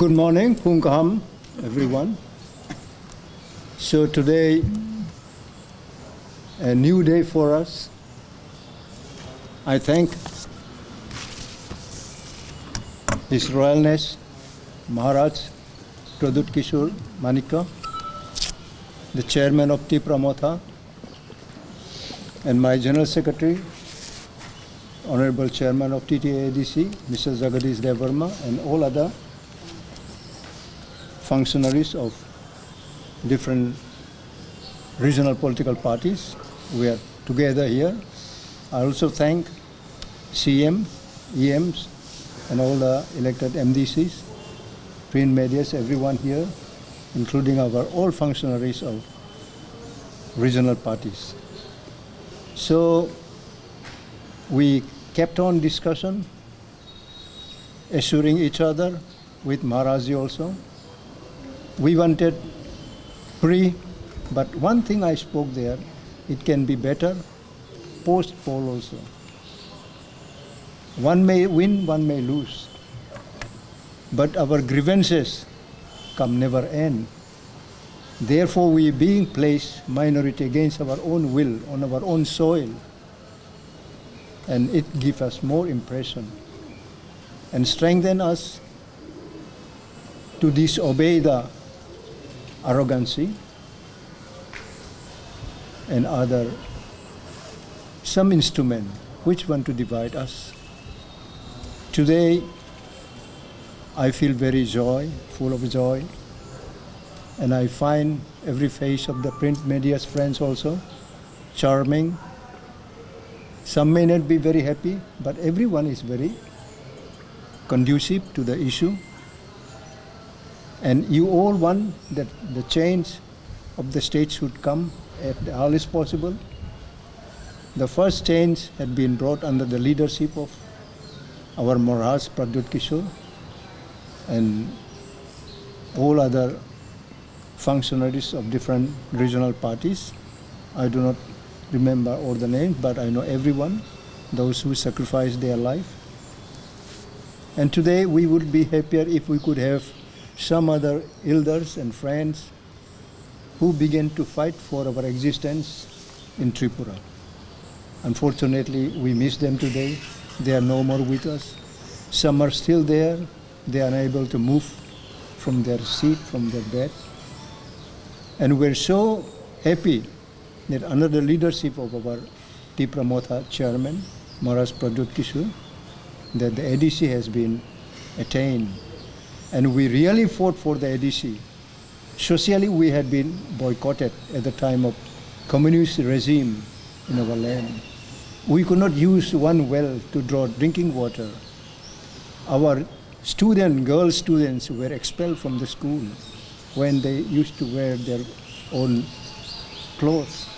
Good morning, Punkaham, everyone. So today, a new day for us. I thank His Royalness Maharaj Pradut Kishore Manika, the Chairman of Tipramotha, and my General Secretary, Honorable Chairman of TTADC, Mr. Jagadish Devarma, and all other functionaries of different regional political parties. We are together here. I also thank CM, EMs, and all the elected MDCs, print medias, everyone here, including our all functionaries of regional parties. So we kept on discussion, assuring each other with Maharaji also. We wanted free, but one thing I spoke there, it can be better post-poll also. One may win, one may lose, but our grievances come never end. Therefore, we being placed minority against our own will, on our own soil, and it gives us more impression and strengthen us to disobey the arrogancy and other some instrument which want to divide us. Today, I feel very full of joy, and I find every face of the print media's friends also charming. Some may not be very happy, but everyone is very conducive to the issue. And you all want that the change of the state should come at the earliest possible. The first change had been brought under the leadership of our Maharaj Pradut Kishore and all other functionaries of different regional parties. I do not remember all the names, but I know everyone, those who sacrificed their life. And today we would be happier if we could have some other elders and friends who began to fight for our existence in Tripura. Unfortunately, we miss them today. They are no more with us. Some are still there. They are unable to move from their seat, from their bed. And we're so happy that under the leadership of our Tipramotha chairman, Maharaj Pradut Kishore, that the ADC has been attained. And we really fought for the ADC. Socially, we had been boycotted at the time of communist regime in our land. We could not use one well to draw drinking water. Our girl students were expelled from the school when they used to wear their own clothes.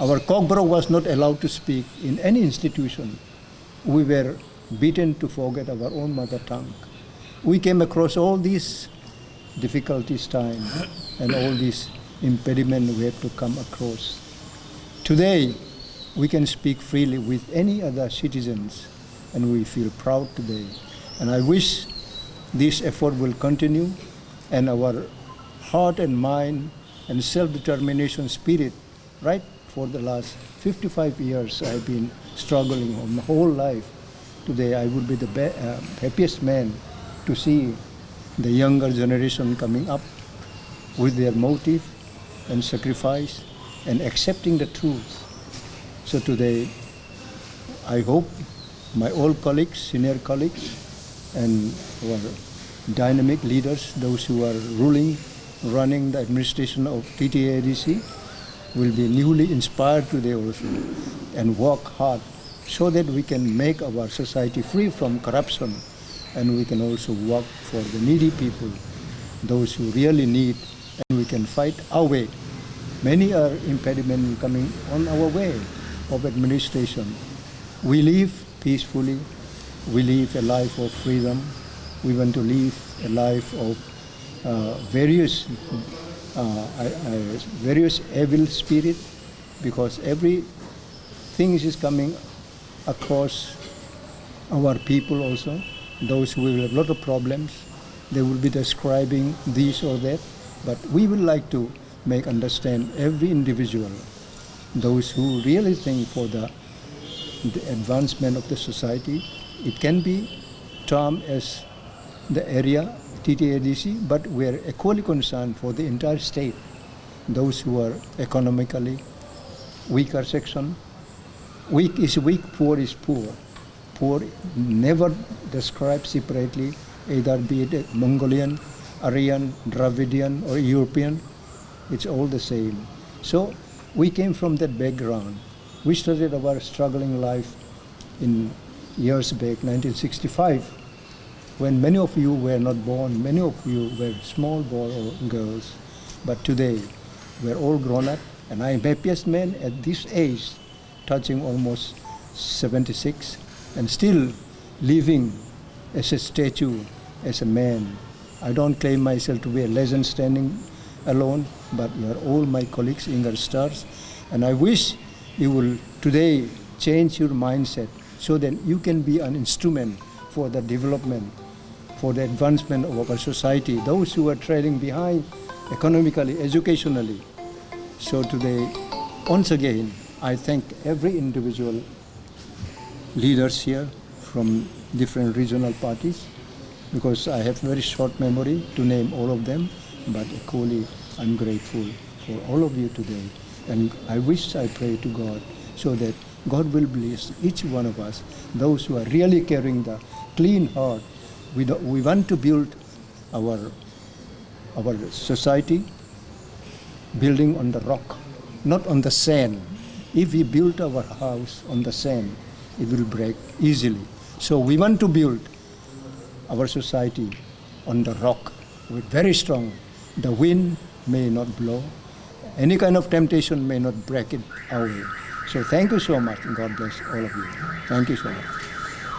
Our cockbrow was not allowed to speak in any institution. We were beaten to forget our own mother tongue. We came across all these difficulties time and all these impediments we have to come across. Today, we can speak freely with any other citizens, and we feel proud today. And I wish this effort will continue, and our heart and mind and self-determination spirit, right for the last 55 years I've been struggling my whole life. Today I would be the happiest man to see the younger generation coming up with their motive and sacrifice and accepting the truth. So today, I hope my old colleagues, senior colleagues, and our dynamic leaders, those who are running the administration of TTADC, will be newly inspired today also and work hard so that we can make our society free from corruption, and we can also work for the needy people, those who really need, and we can fight our way. Many are impediments coming on our way of administration. We live peacefully. We live a life of freedom. We want to live a life of various evil spirit, because everything is coming across our people also, those who will have a lot of problems, they will be describing this or that, but we would like to make understand every individual, those who really think for the advancement of the society. It can be termed as the area TTADC, but we are equally concerned for the entire state, those who are economically weaker section. Weak is weak, poor is poor. Poor never described separately, either be it Mongolian, Aryan, Dravidian, or European. It's all the same. So we came from that background. We started our struggling life in years back, 1965, when many of you were not born, many of you were small boys or girls. But today, we're all grown up, and I'm happiest man at this age, touching almost 76, and still living as a statue, as a man. I don't claim myself to be a legend standing alone, but you are all my colleagues, Ingar Stars, and I wish you will today change your mindset so that you can be an instrument for the development, for the advancement of our society, those who are trailing behind economically, educationally. So today, once again, I thank every individual leaders here from different regional parties, because I have very short memory to name all of them, but equally I'm grateful for all of you today. And I wish, I pray to God, so that God will bless each one of us, those who are really carrying the clean heart. We want to build our society building on the rock, not on the sand. If we build our house on the sand, it will break easily. So we want to build our society on the rock, with very strong. The wind may not blow, any kind of temptation may not break it away. So thank you so much, and God bless all of you. Thank you so much.